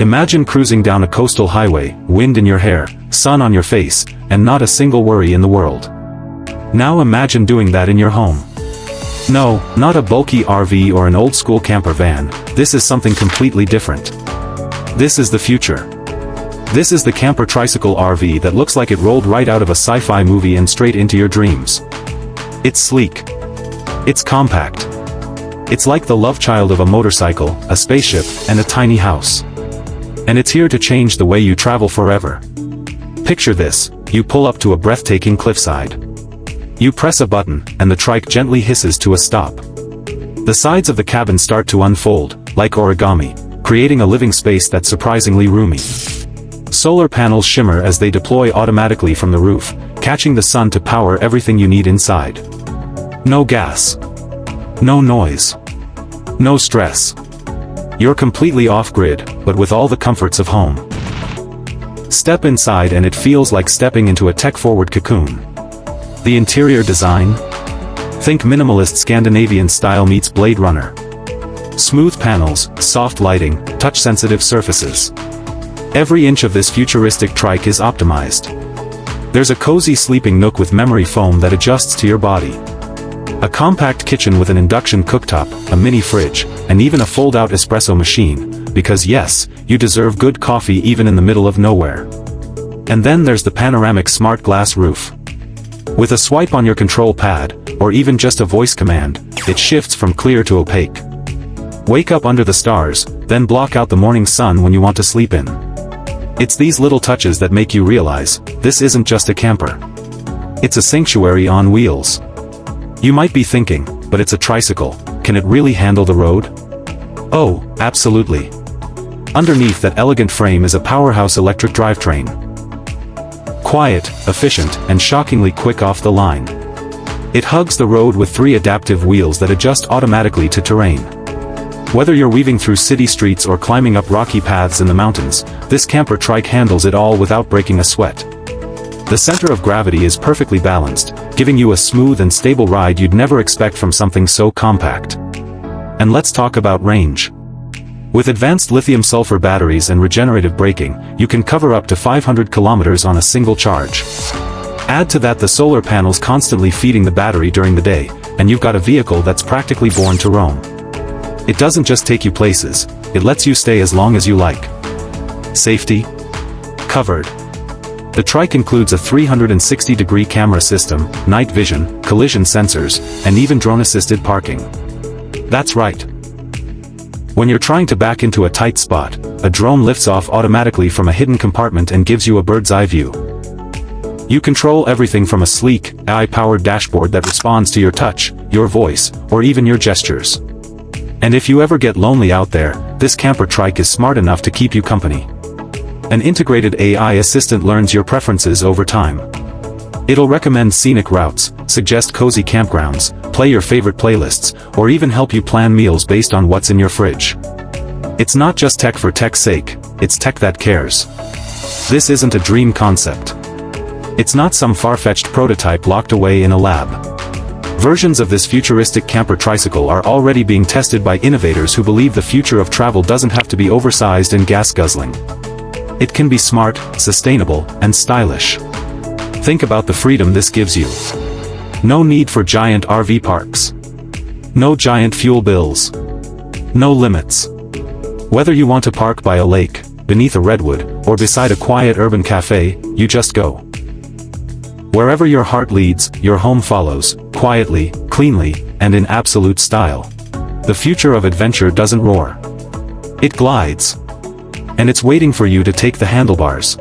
Imagine cruising down a coastal highway, wind in your hair, sun on your face, and not a single worry in the world. Now imagine doing that in your home. No, not a bulky RV or an old-school camper van. This is something completely different. This is the future. This is the camper tricycle RV that looks like it rolled right out of a sci-fi movie and straight into your dreams. It's sleek. It's compact. It's like the love child of a motorcycle, a spaceship, and a tiny house. And it's here to change the way you travel forever. Picture this: you pull up to a breathtaking cliffside. You press a button, and the trike gently hisses to a stop. The sides of the cabin start to unfold, like origami, creating a living space that's surprisingly roomy. Solar panels shimmer as they deploy automatically from the roof, catching the sun to power everything you need inside. No gas. No noise. No stress. You're completely off-grid, but with all the comforts of home. Step inside and it feels like stepping into a tech-forward cocoon. The interior design? Think minimalist Scandinavian style meets Blade Runner. Smooth panels, soft lighting, touch-sensitive surfaces. Every inch of this futuristic trike is optimized. There's a cozy sleeping nook with memory foam that adjusts to your body. A compact kitchen with an induction cooktop, a mini fridge, and even a fold-out espresso machine, because yes, you deserve good coffee even in the middle of nowhere. And then there's the panoramic smart glass roof. With a swipe on your control pad, or even just a voice command, it shifts from clear to opaque. Wake up under the stars, then block out the morning sun when you want to sleep in. It's these little touches that make you realize, this isn't just a camper. It's a sanctuary on wheels. You might be thinking, but it's a tricycle, can it really handle the road? Oh, absolutely. Underneath that elegant frame is a powerhouse electric drivetrain. Quiet, efficient, and shockingly quick off the line. It hugs the road with 3 adaptive wheels that adjust automatically to terrain. Whether you're weaving through city streets or climbing up rocky paths in the mountains, this camper trike handles it all without breaking a sweat. The center of gravity is perfectly balanced, giving you a smooth and stable ride you'd never expect from something so compact. And let's talk about range. With advanced lithium-sulfur batteries and regenerative braking, you can cover up to 500 kilometers on a single charge. Add to that the solar panels constantly feeding the battery during the day, and you've got a vehicle that's practically born to roam. It doesn't just take you places, it lets you stay as long as you like. Safety? Covered. The trike includes a 360-degree camera system, night vision, collision sensors, and even drone-assisted parking. That's right. When you're trying to back into a tight spot, a drone lifts off automatically from a hidden compartment and gives you a bird's-eye view. You control everything from a sleek, AI-powered dashboard that responds to your touch, your voice, or even your gestures. And if you ever get lonely out there, this camper trike is smart enough to keep you company. An integrated AI assistant learns your preferences over time. It'll recommend scenic routes, suggest cozy campgrounds, play your favorite playlists, or even help you plan meals based on what's in your fridge. It's not just tech for tech's sake, it's tech that cares. This isn't a dream concept. It's not some far-fetched prototype locked away in a lab. Versions of this futuristic camper tricycle are already being tested by innovators who believe the future of travel doesn't have to be oversized and gas-guzzling. It can be smart, sustainable, and stylish. Think about the freedom this gives you. No need for giant RV parks. No giant fuel bills. No limits. Whether you want to park by a lake, beneath a redwood, or beside a quiet urban cafe, you just go. Wherever your heart leads, your home follows, quietly, cleanly, and in absolute style. The future of adventure doesn't roar. It glides. And it's waiting for you to take the handlebars.